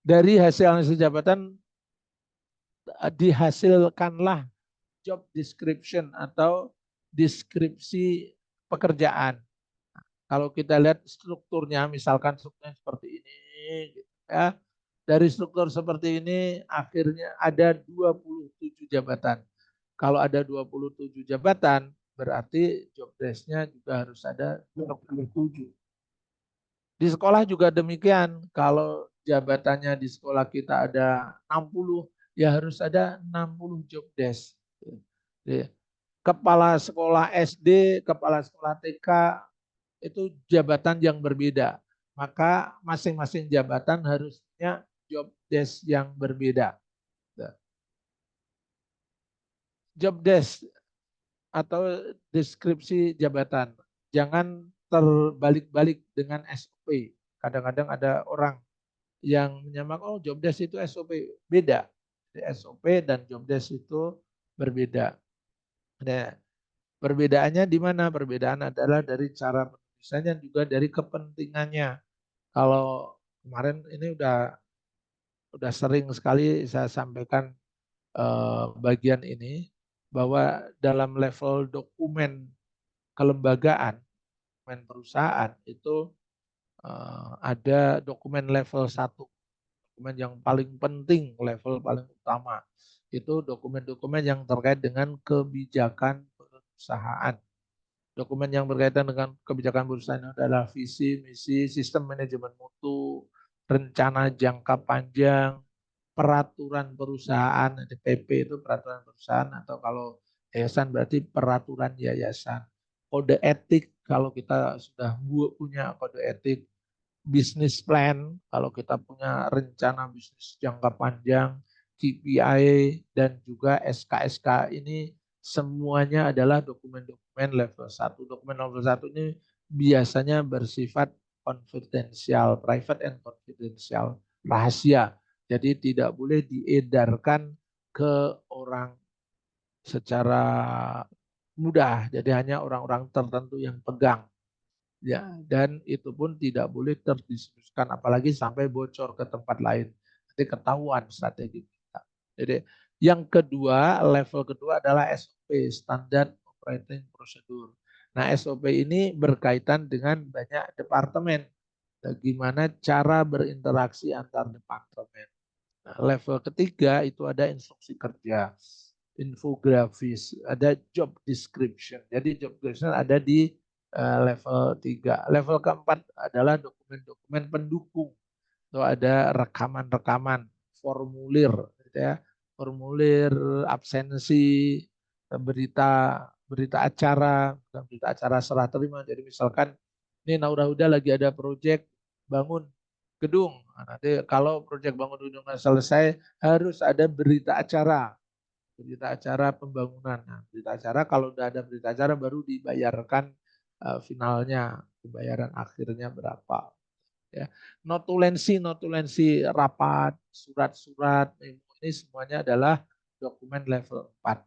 Dari hasil jabatan dihasilkanlah job description atau deskripsi pekerjaan. Kalau kita lihat strukturnya, misalkan strukturnya seperti ini, gitu ya. Dari struktur seperti ini, akhirnya ada 27 jabatan. Kalau ada 27 jabatan, berarti job desk-nya juga harus ada 27. Di sekolah juga demikian. Kalau jabatannya di sekolah kita ada 60, ya harus ada 60 job desk. Kepala sekolah SD, kepala sekolah TK, itu jabatan yang berbeda. Maka masing-masing jabatan harusnya job desk yang berbeda. Job desk atau deskripsi jabatan. Jangan terbalik-balik dengan SOP. Kadang-kadang ada orang yang menyamak, oh job desk itu SOP. Beda. SOP dan job desk itu berbeda. Nah, perbedaannya di mana? Perbedaan adalah dari cara penulisannya juga dari kepentingannya. Kalau kemarin ini udah sering sekali saya sampaikan bagian ini bahwa dalam level dokumen kelembagaan, dokumen perusahaan itu ada dokumen level 1, dokumen yang paling penting, level paling utama. Itu dokumen-dokumen yang terkait dengan kebijakan perusahaan. Dokumen yang berkaitan dengan kebijakan perusahaan adalah visi, misi, sistem manajemen mutu, rencana jangka panjang, peraturan perusahaan, PP itu peraturan perusahaan, atau kalau yayasan berarti peraturan yayasan. Kode etik, kalau kita sudah punya kode etik, bisnis plan, kalau kita punya rencana bisnis jangka panjang, KPI, dan juga SKSK, ini semuanya adalah dokumen-dokumen level 1. Dokumen level 1 ini biasanya bersifat konfidensial, private and confidential, rahasia. Jadi tidak boleh diedarkan ke orang secara mudah. Jadi hanya orang-orang tertentu yang pegang. Ya, dan itu pun tidak boleh terdiskusikan apalagi sampai bocor ke tempat lain. Nanti ketahuan strategi kita. Jadi yang kedua, level kedua adalah SOP, Standard Operating Procedure. Nah, SOP ini berkaitan dengan banyak departemen. Bagaimana cara berinteraksi antar departemen. Nah, level ketiga itu ada instruksi kerja, infografis, ada job description. Jadi job description ada di level 3. Level keempat adalah dokumen-dokumen pendukung. Itu ada rekaman-rekaman, formulir, gitu ya, formulir absensi, berita berita acara, berita acara serah terima. Jadi misalkan ini udah lagi ada proyek bangun gedung. Nah, nanti kalau proyek bangun gedung selesai harus ada berita acara pembangunan. Nah, berita acara kalau udah ada berita acara baru dibayarkan finalnya, pembayaran akhirnya berapa. Ya, notulensi rapat, surat-surat, ini semuanya adalah dokumen level 4.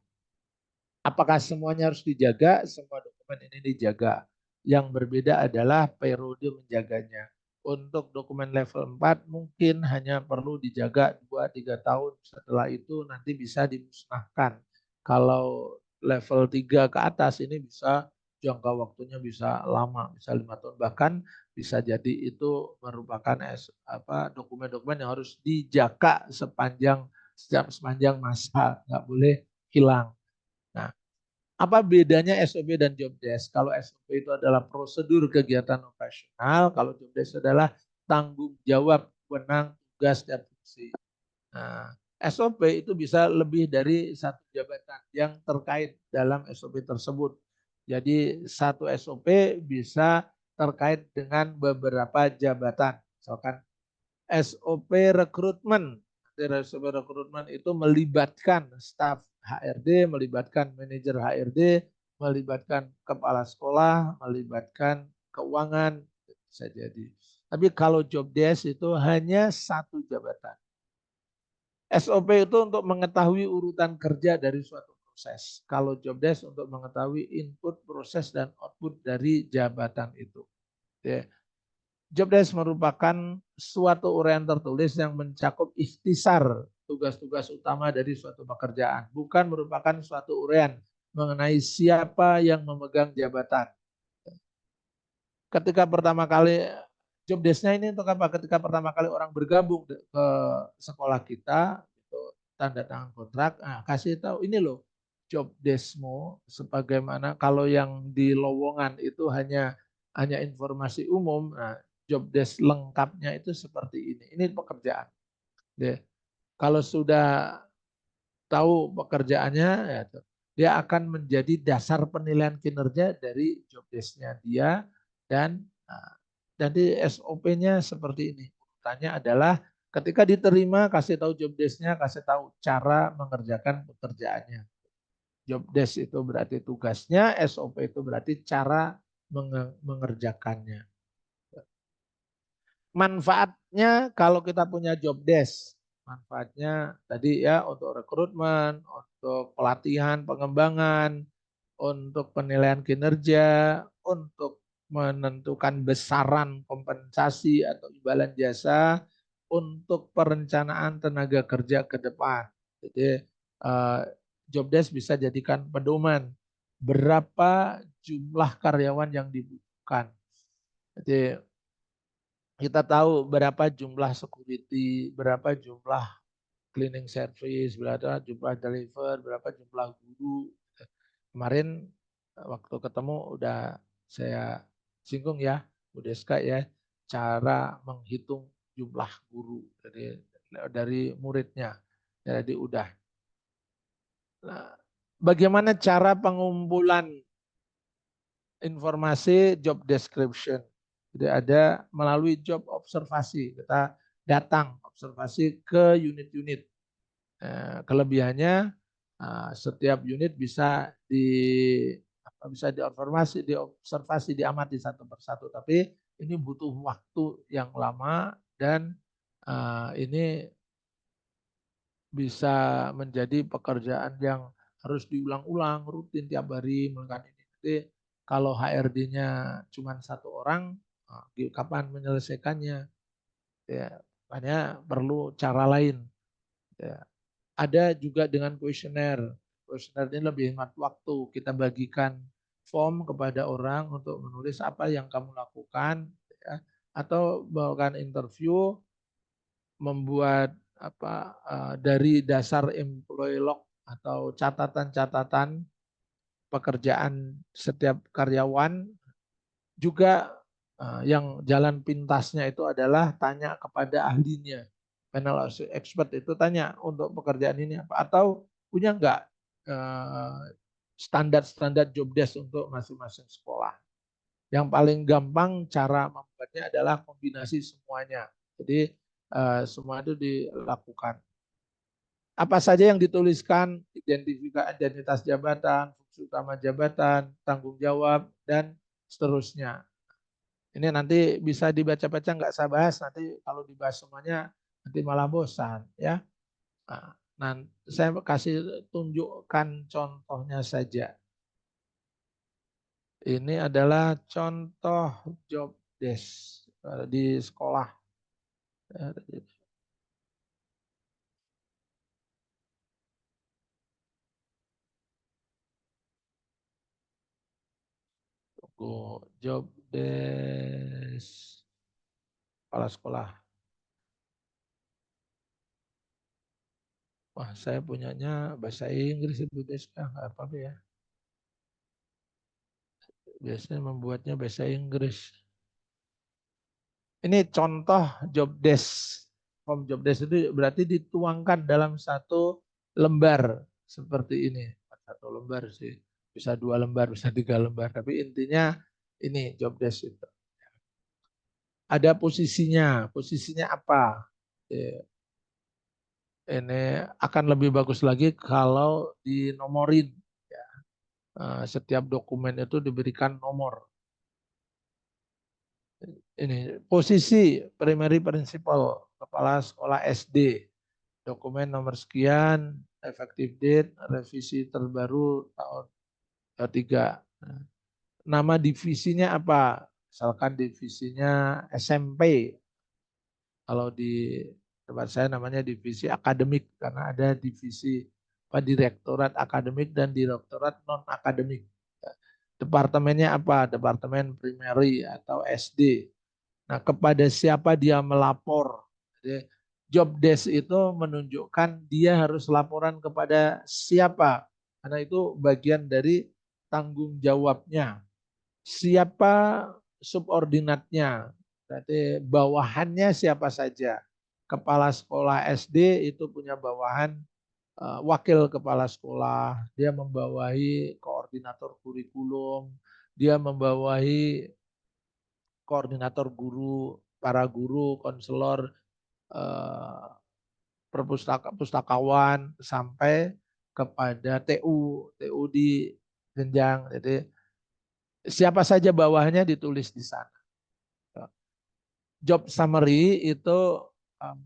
Apakah semuanya harus dijaga? Semua dokumen ini dijaga. Yang berbeda adalah periode menjaganya. Untuk dokumen level 4 mungkin hanya perlu dijaga 2-3 tahun. Setelah itu nanti bisa dimusnahkan. Kalau level 3 ke atas ini bisa jangka waktunya bisa lama, bisa 5 tahun. Bahkan bisa jadi itu merupakan dokumen-dokumen yang harus dijaga sepanjang masa, nggak boleh hilang. Nah, apa bedanya SOP dan job desk? Kalau SOP itu adalah prosedur kegiatan operasional, kalau job desk adalah tanggung jawab, wewenang, tugas, dan fungsi. Nah, SOP itu bisa lebih dari satu jabatan yang terkait dalam SOP tersebut. Jadi satu SOP bisa terkait dengan beberapa jabatan. Misalkan SOP rekrutmen. SOP rekrutmen itu melibatkan staf HRD, melibatkan manajer HRD, melibatkan kepala sekolah, melibatkan keuangan, bisa jadi. Tapi kalau job desk itu hanya satu jabatan. SOP itu untuk mengetahui urutan kerja dari suatu proses. Kalau job desk untuk mengetahui input, proses, dan output dari jabatan itu. Ya. Job desk merupakan suatu uraian tertulis yang mencakup ikhtisar tugas-tugas utama dari suatu pekerjaan, bukan merupakan suatu uraian mengenai siapa yang memegang jabatan. Ketika pertama kali job desk-nya ini untuk apa? Ketika pertama kali orang bergabung ke sekolah kita, itu tanda tangan kontrak, nah, kasih tahu ini loh job desk-mu, sebagaimana kalau yang di lowongan itu hanya informasi umum. Nah, job desk lengkapnya itu seperti ini. Ini pekerjaan. Deh. Kalau sudah tahu pekerjaannya, ya, dia akan menjadi dasar penilaian kinerja dari job desk-nya dia dan jadi SOP-nya seperti ini. Urutannya adalah ketika diterima kasih tahu job desk-nya, kasih tahu cara mengerjakan pekerjaannya. Job desk itu berarti tugasnya, SOP itu berarti cara mengerjakannya. Manfaatnya kalau kita punya job desk, manfaatnya tadi ya untuk rekrutmen, untuk pelatihan, pengembangan, untuk penilaian kinerja, untuk menentukan besaran kompensasi atau imbalan jasa, untuk perencanaan tenaga kerja ke depan. Jadi job desk bisa jadikan pedoman berapa jumlah karyawan yang dibutuhkan. Jadi kita tahu berapa jumlah security, berapa jumlah cleaning service, berapa jumlah deliver, berapa jumlah guru. Kemarin waktu ketemu udah saya singgung ya, Bu Deska ya, cara menghitung jumlah guru dari muridnya. Jadi udah. Nah, bagaimana cara pengumpulan informasi job description? Jadi ada melalui job observasi. Kita datang observasi ke unit-unit. Kelebihannya setiap unit bisa diobservasi, diamati satu persatu. Tapi ini butuh waktu yang lama dan ini bisa menjadi pekerjaan yang harus diulang-ulang rutin tiap hari melakukan ini. Jadi kalau HRD-nya cuma satu orang, kapan menyelesaikannya? Ya, makanya perlu cara lain. Ya. Ada juga dengan kuesioner. Kuesioner ini lebih hemat waktu. Kita bagikan form kepada orang untuk menulis apa yang kamu lakukan, ya. Atau bahkan interview, membuat dari dasar employee log atau catatan-catatan pekerjaan setiap karyawan. Juga yang jalan pintasnya itu adalah tanya kepada ahlinya. Panel expert itu tanya untuk pekerjaan ini apa, atau punya enggak standar-standar job desk untuk masing-masing sekolah. Yang paling gampang cara membuatnya adalah kombinasi semuanya. Jadi semua itu dilakukan. Apa saja yang dituliskan, identitas jabatan, fungsi utama jabatan, tanggung jawab, dan seterusnya. Ini nanti bisa dibaca-baca, nggak saya bahas, nanti kalau dibahas semuanya nanti malah bosan ya. Nah, saya kasih tunjukkan contohnya saja. Ini adalah contoh job desk di sekolah. Tunggu, job desk kepala sekolah. Wah, saya punyanya bahasa Inggris itu desk, nggak apa-apa ya. Biasanya membuatnya bahasa Inggris. Ini contoh job desk. Form job desk itu berarti dituangkan dalam satu lembar seperti ini. Satu lembar sih, bisa 2 lembar, bisa 3 lembar. Tapi intinya ini job desk itu. Ada posisinya. Posisinya apa? Ini akan lebih bagus lagi kalau dinomorin. Setiap dokumen itu diberikan nomor. Ini posisi primary principal, kepala sekolah SD, dokumen nomor sekian, effective date, revisi terbaru tahun 3. Nama divisinya apa? Misalkan divisinya SMP, kalau di tempat saya namanya divisi akademik karena ada divisi direktorat akademik dan direktorat non akademik. Departemennya apa? Departemen primary atau SD. Nah, kepada siapa dia melapor? Jadi, job desk itu menunjukkan dia harus laporan kepada siapa. Karena itu bagian dari tanggung jawabnya. Siapa subordinatnya? Berarti bawahannya siapa saja. Kepala sekolah SD itu punya bawahan wakil kepala sekolah, dia membawahi koordinator kurikulum, dia membawahi koordinator guru, para guru, konselor, eh, pustakawan sampai kepada TU di jenjang. Jadi siapa saja bawahnya ditulis di sana. Job summary itu um,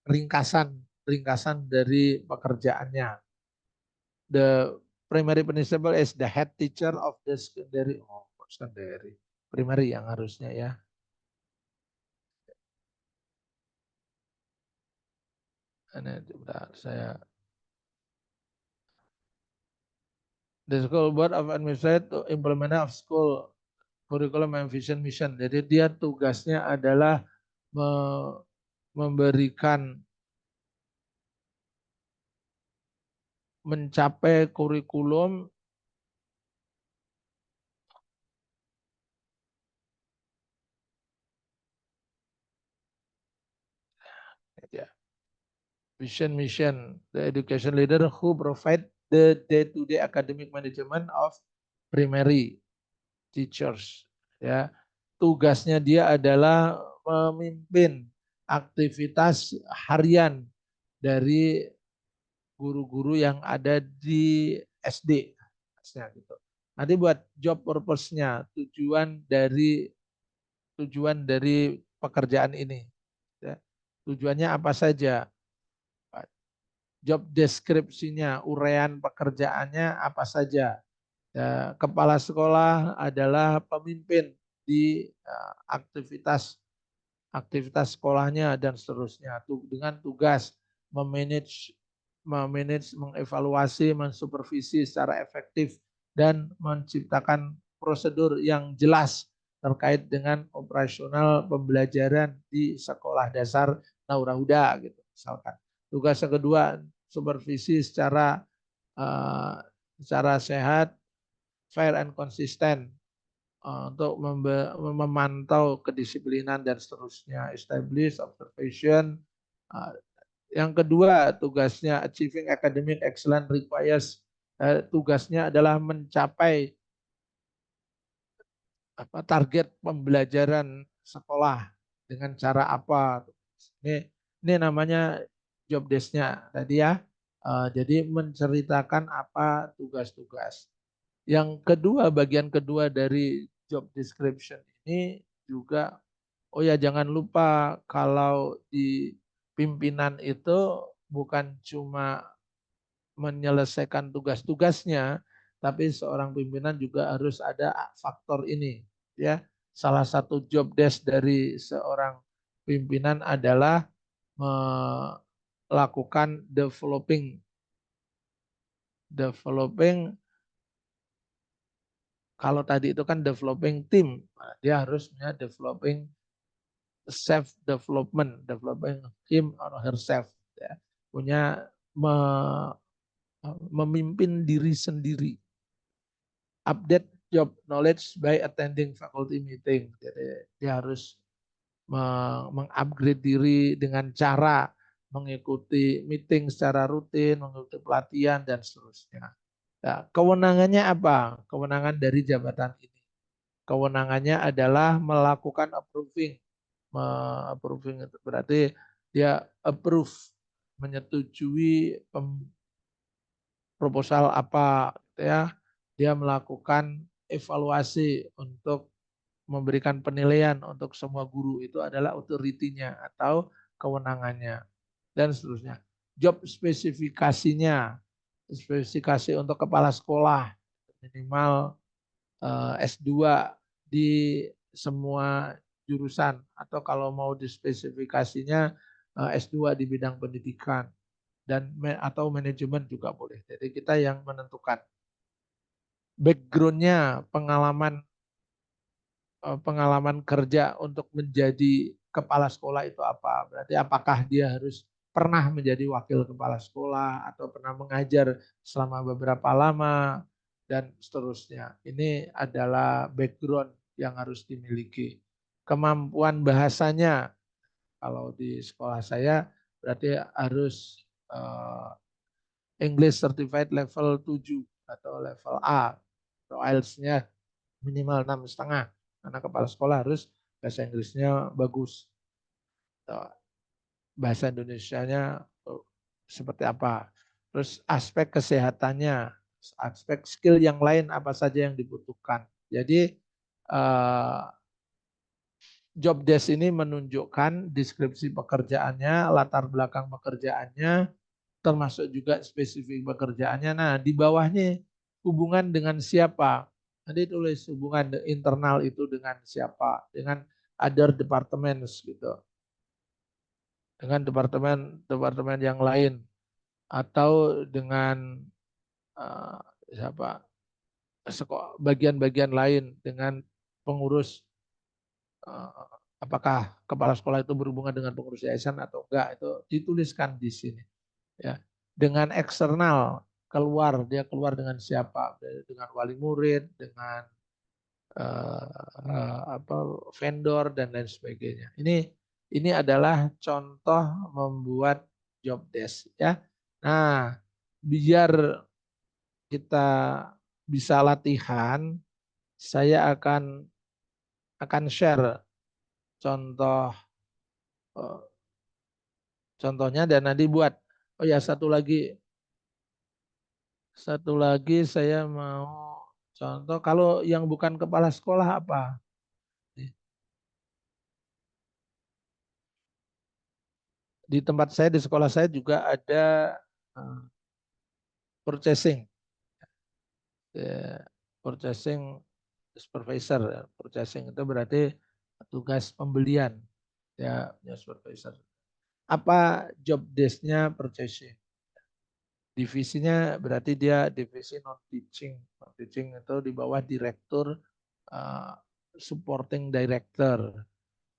ringkasan ringkasan dari pekerjaannya. The primary principal is the head teacher of the secondary. Oh, secondary. Primary yang harusnya ya. Ini bentar, saya the school board of administration to implement of school curriculum and vision mission. Jadi dia tugasnya adalah memberikan mencapai kurikulum ya, vision mission, the education leader who provide the day-to-day academic management of primary teachers. Ya, tugasnya dia adalah memimpin aktivitas harian dari guru-guru yang ada di SD. Gitu. Nanti buat job purpose-nya, tujuan dari pekerjaan ini. Ya. Tujuannya apa saja? Job deskripsinya, uraian pekerjaannya apa saja? Ya, kepala sekolah adalah pemimpin di aktivitas aktivitas sekolahnya dan seterusnya. Dengan tugas memanage, mengevaluasi, mensupervisi secara efektif dan menciptakan prosedur yang jelas terkait dengan operasional pembelajaran di sekolah dasar Naura Huda gitu misalkan. Tugas yang kedua supervisi secara sehat, fair and konsisten untuk memantau kedisiplinan dan seterusnya, establish observation. Yang kedua tugasnya achieving academic excellence requires tugasnya adalah mencapai target pembelajaran sekolah dengan cara apa. Ini namanya job desk-nya tadi ya. Jadi menceritakan apa tugas-tugas. Yang kedua, bagian kedua dari job description ini juga, oh ya jangan lupa kalau di pimpinan itu bukan cuma menyelesaikan tugas-tugasnya, tapi seorang pimpinan juga harus ada faktor ini. Ya, salah satu job desk dari seorang pimpinan adalah melakukan developing. Kalau tadi itu kan developing team, dia harusnya developing self developing him or herself, ya. Punya memimpin diri sendiri. Update job knowledge by attending faculty meeting. Jadi dia harus mengupgrade diri dengan cara mengikuti meeting secara rutin, mengikuti pelatihan dan seterusnya. Nah, kewenangannya apa? Kewenangan dari jabatan ini. Kewenangannya adalah melakukan approving. Approving itu berarti dia approve, menyetujui proposal apa, gitu ya. Dia melakukan evaluasi untuk memberikan penilaian untuk semua guru, itu adalah authority-nya atau kewenangannya dan seterusnya. Job spesifikasinya, spesifikasi untuk kepala sekolah minimal S2 di semua jurusan, atau kalau mau dispesifikasinya S2 di bidang pendidikan dan atau manajemen juga boleh. Jadi kita yang menentukan backgroundnya, pengalaman kerja untuk menjadi kepala sekolah itu apa. Berarti apakah dia harus pernah menjadi wakil kepala sekolah atau pernah mengajar selama beberapa lama dan seterusnya. Ini adalah background yang harus dimiliki. Kemampuan bahasanya, kalau di sekolah saya berarti harus English Certified level 7 atau level A, atau IELTS-nya minimal 6,5. Karena kepala sekolah harus bahasa Inggrisnya bagus. Bahasa Indonesianya seperti apa. Terus aspek kesehatannya, aspek skill yang lain apa saja yang dibutuhkan. Jadi job desk ini menunjukkan deskripsi pekerjaannya, latar belakang pekerjaannya, termasuk juga spesifik pekerjaannya. Nah, di bawahnya hubungan dengan siapa. Nanti tulis hubungan internal itu dengan siapa, dengan other departments gitu, dengan departemen yang lain, atau dengan uh, siapa, bagian-bagian lain, dengan pengurus, uh, apakah kepala sekolah itu berhubungan dengan pengurus yayasan atau enggak, itu dituliskan di sini. Ya, dengan eksternal, dia keluar dengan siapa, dengan wali murid, dengan apa, vendor dan lain sebagainya. Ini adalah contoh membuat job desk ya. Nah, biar kita bisa latihan, saya akan share contoh, eh, contohnya dan nanti buat. Oh ya, satu lagi saya mau contoh kalau yang bukan kepala sekolah apa? Di tempat saya, di sekolah saya juga ada eh, purchasing. Ya, purchasing supervisor. Ya. Purchasing itu berarti tugas pembelian. Ya, supervisor. Apa job desk-nya purchasing? Divisinya berarti dia divisi non teaching. Non teaching itu di bawah direktur, uh, supporting director.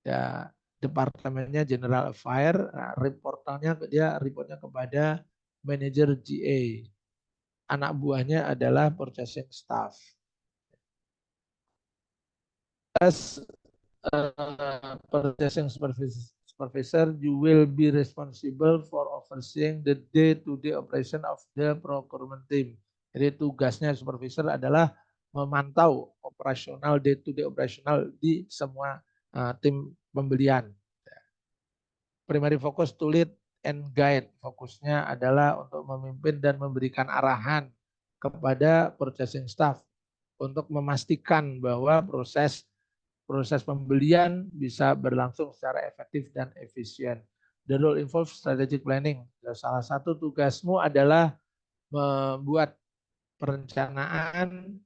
Ya, departemennya general affair. Nah, reportnya kepada manajer GA. Anak buahnya adalah purchasing staff. As purchasing supervisor, you will be responsible for overseeing the day-to-day operation of the procurement team. Jadi tugasnya supervisor adalah memantau operasional, day-to-day operasional di semua tim pembelian. Primary focus to lead and guide. Fokusnya adalah untuk memimpin dan memberikan arahan kepada purchasing staff untuk memastikan bahwa proses pembelian bisa berlangsung secara efektif dan efisien. The role involves strategic planning. Salah satu tugasmu adalah membuat perencanaan,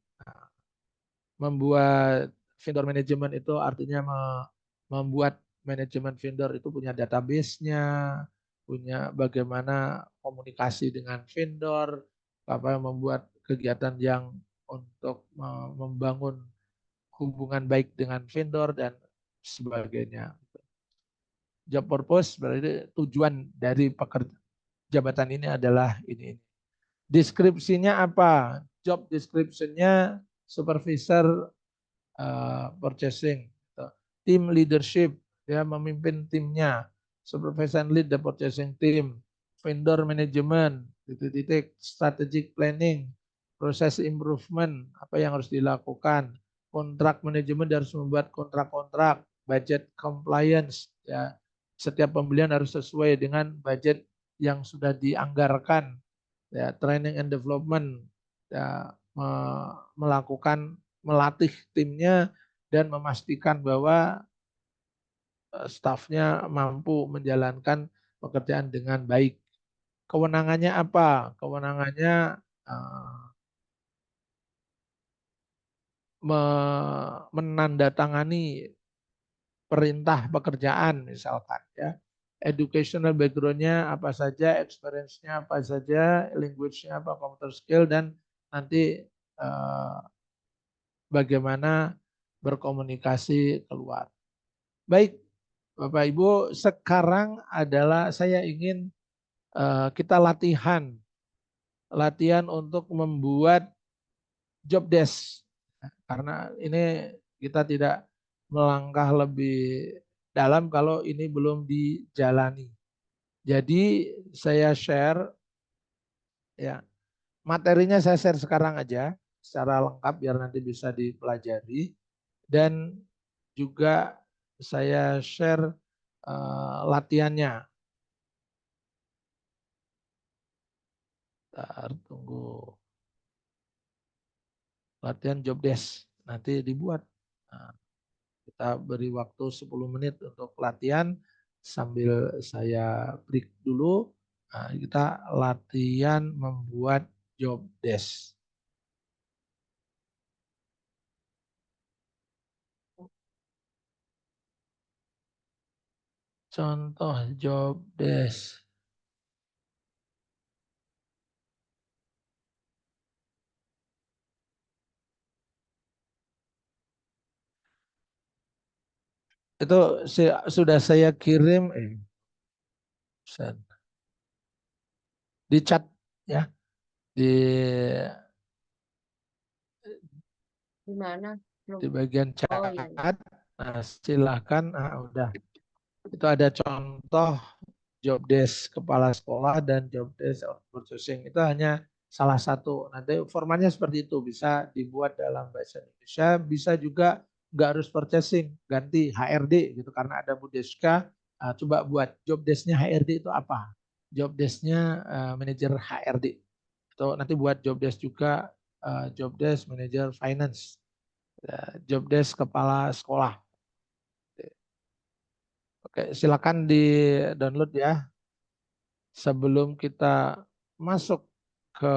membuat vendor management, itu artinya membuat manajemen vendor itu punya database-nya, punya bagaimana komunikasi dengan vendor, apa membuat kegiatan yang untuk membangun hubungan baik dengan vendor dan sebagainya. Job purpose berarti tujuan dari jabatan ini adalah ini. Deskripsinya apa? Job description-nya supervisor purchasing. Team leadership, ya memimpin timnya. Supervisor lead the purchasing team. Vendor management, titik-titik, strategic planning, proses improvement, apa yang harus dilakukan. Kontrak manajemen harus membuat kontrak-kontrak, budget compliance, ya. Setiap pembelian harus sesuai dengan budget yang sudah dianggarkan. Ya, training and development, ya, melatih timnya dan memastikan bahwa stafnya mampu menjalankan pekerjaan dengan baik. Kewenangannya apa? Kewenangannya menandatangani perintah pekerjaan misalkan ya. Educational background-nya apa saja, experience-nya apa saja, language-nya apa, computer skill, dan nanti bagaimana berkomunikasi keluar. Baik, Bapak Ibu, sekarang adalah saya ingin kita latihan untuk membuat job desk. Karena ini kita tidak melangkah lebih dalam kalau ini belum dijalani. Jadi saya share ya, materinya saya share sekarang aja secara lengkap biar nanti bisa dipelajari, dan juga saya share latihannya. Bentar, tunggu. Latihan job desk nanti dibuat. Nah, kita beri waktu 10 menit untuk latihan sambil saya break dulu. Nah, kita latihan membuat job desk. Contoh job desk. Itu sudah saya kirim di chat ya, di Gimana? di bagian chat. Oh, iya. Nah, silahkan. Udah. Itu ada contoh job desk kepala sekolah dan job desk outsourcing. Itu hanya salah satu. Nanti formatnya seperti itu. Bisa dibuat dalam bahasa Indonesia. Bisa juga nggak harus purchasing. Ganti HRD gitu. Karena ada Budeska. Coba buat job desk-nya HRD itu apa? Job desk-nya manajer HRD. Atau nanti buat job desk juga job desk manajer finance. Job desk kepala sekolah. Oke, silakan di download ya. Sebelum kita masuk ke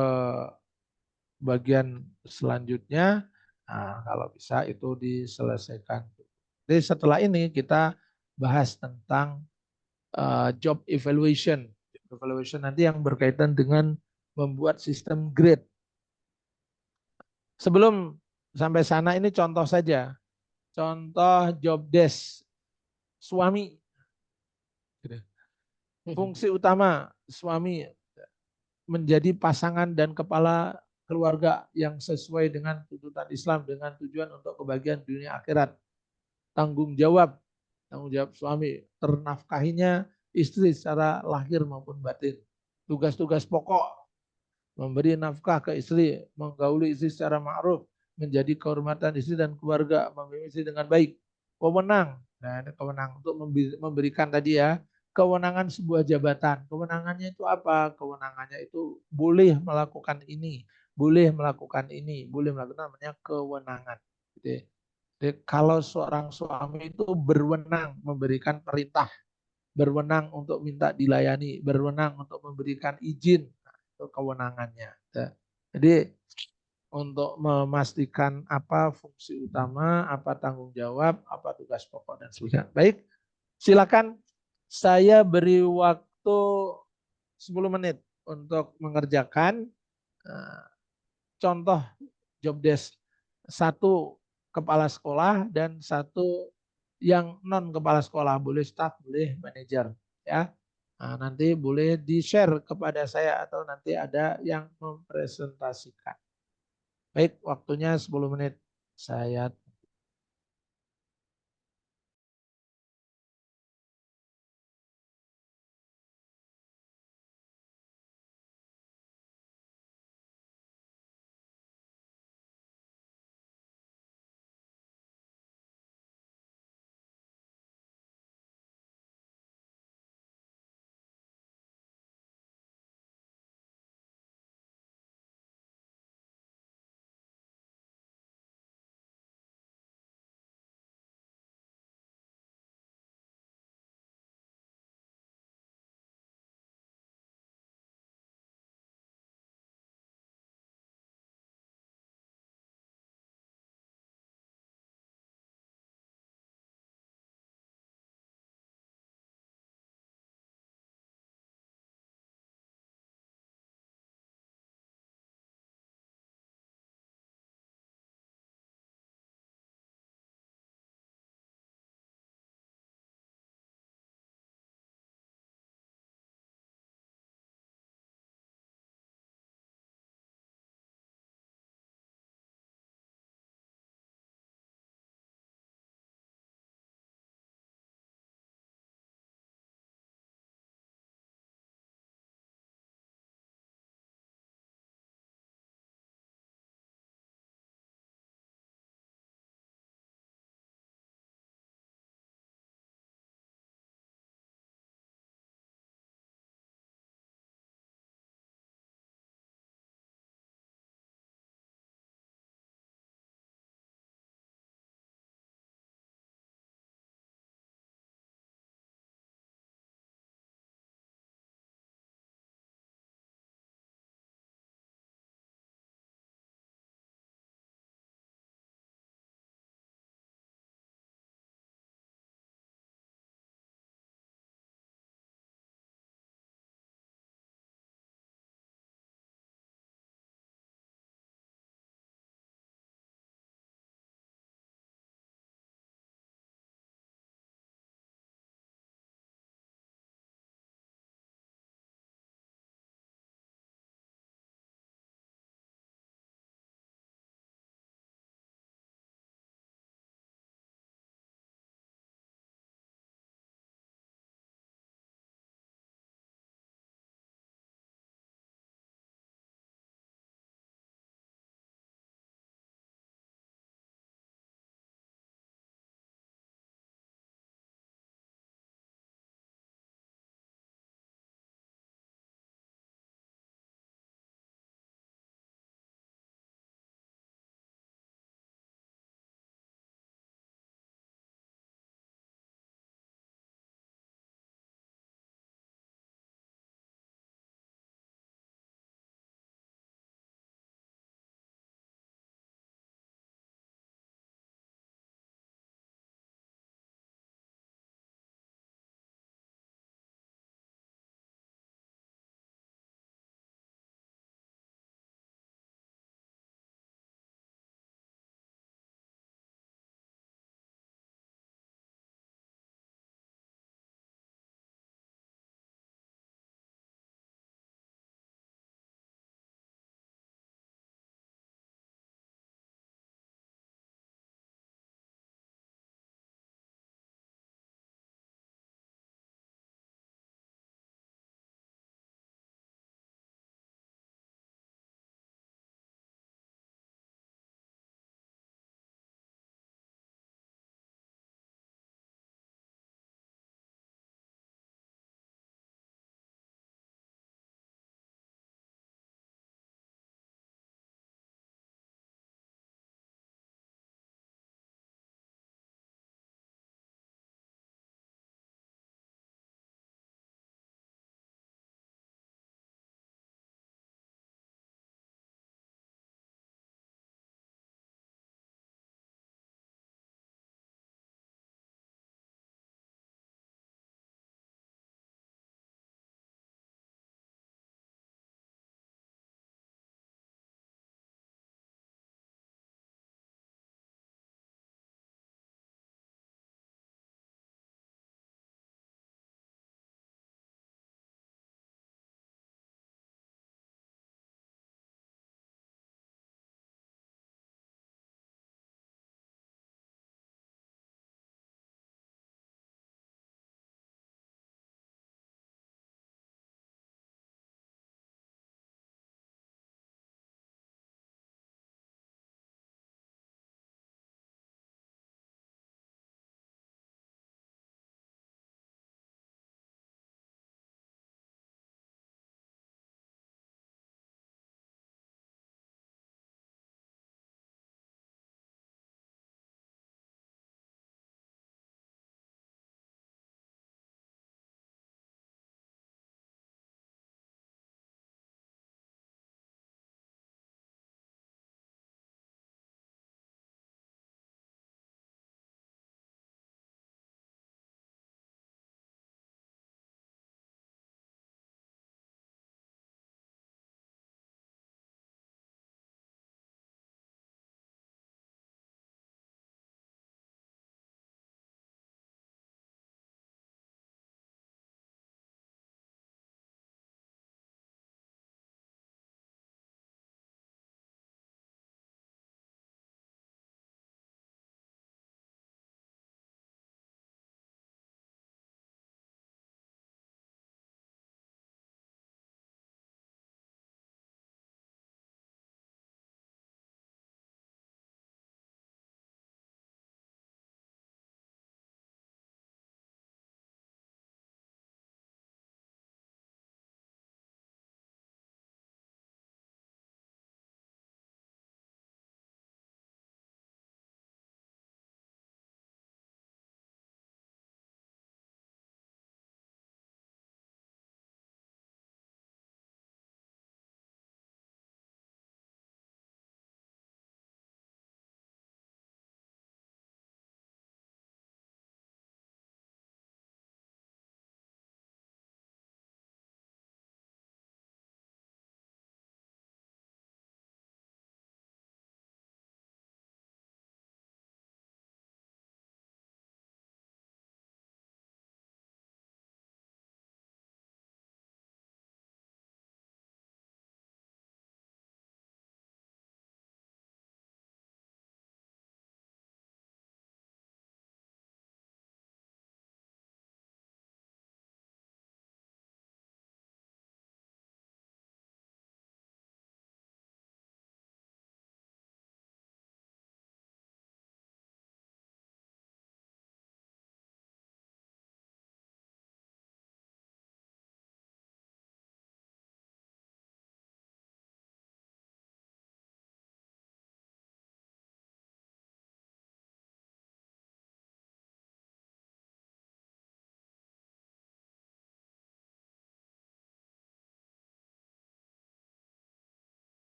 bagian selanjutnya, nah, kalau bisa itu diselesaikan. Jadi setelah ini kita bahas tentang job evaluation. Job evaluation nanti yang berkaitan dengan membuat sistem grade. Sebelum sampai sana ini contoh saja. Contoh job desk suami. Fungsi utama suami menjadi pasangan dan kepala keluarga yang sesuai dengan tuntutan Islam dengan tujuan untuk kebahagiaan dunia akhirat. Tanggung jawab suami, ternafkahinya istri secara lahir maupun batin. Tugas-tugas pokok, memberi nafkah ke istri, menggauli istri secara ma'ruf, menjadi kehormatan istri dan keluarga, membimbing istri dengan baik. Wewenang, nah ini kewenangan untuk memberikan tadi ya, kewenangan sebuah jabatan. Kewenangannya itu apa? Kewenangannya itu boleh melakukan ini, boleh melakukan ini, boleh melakukan, namanya kewenangan. Jadi kalau seorang suami itu berwenang memberikan perintah, berwenang untuk minta dilayani, berwenang untuk memberikan izin, nah, itu kewenangannya. Jadi untuk memastikan apa fungsi utama, apa tanggung jawab, apa tugas pokok dan sebagainya. Baik, silakan saya beri waktu 10 menit untuk mengerjakan contoh job desk. Satu kepala sekolah dan satu yang non kepala sekolah, boleh staff, boleh manajer ya. Nah, nanti boleh di-share kepada saya atau nanti ada yang mempresentasikan. Baik, waktunya 10 menit. Saya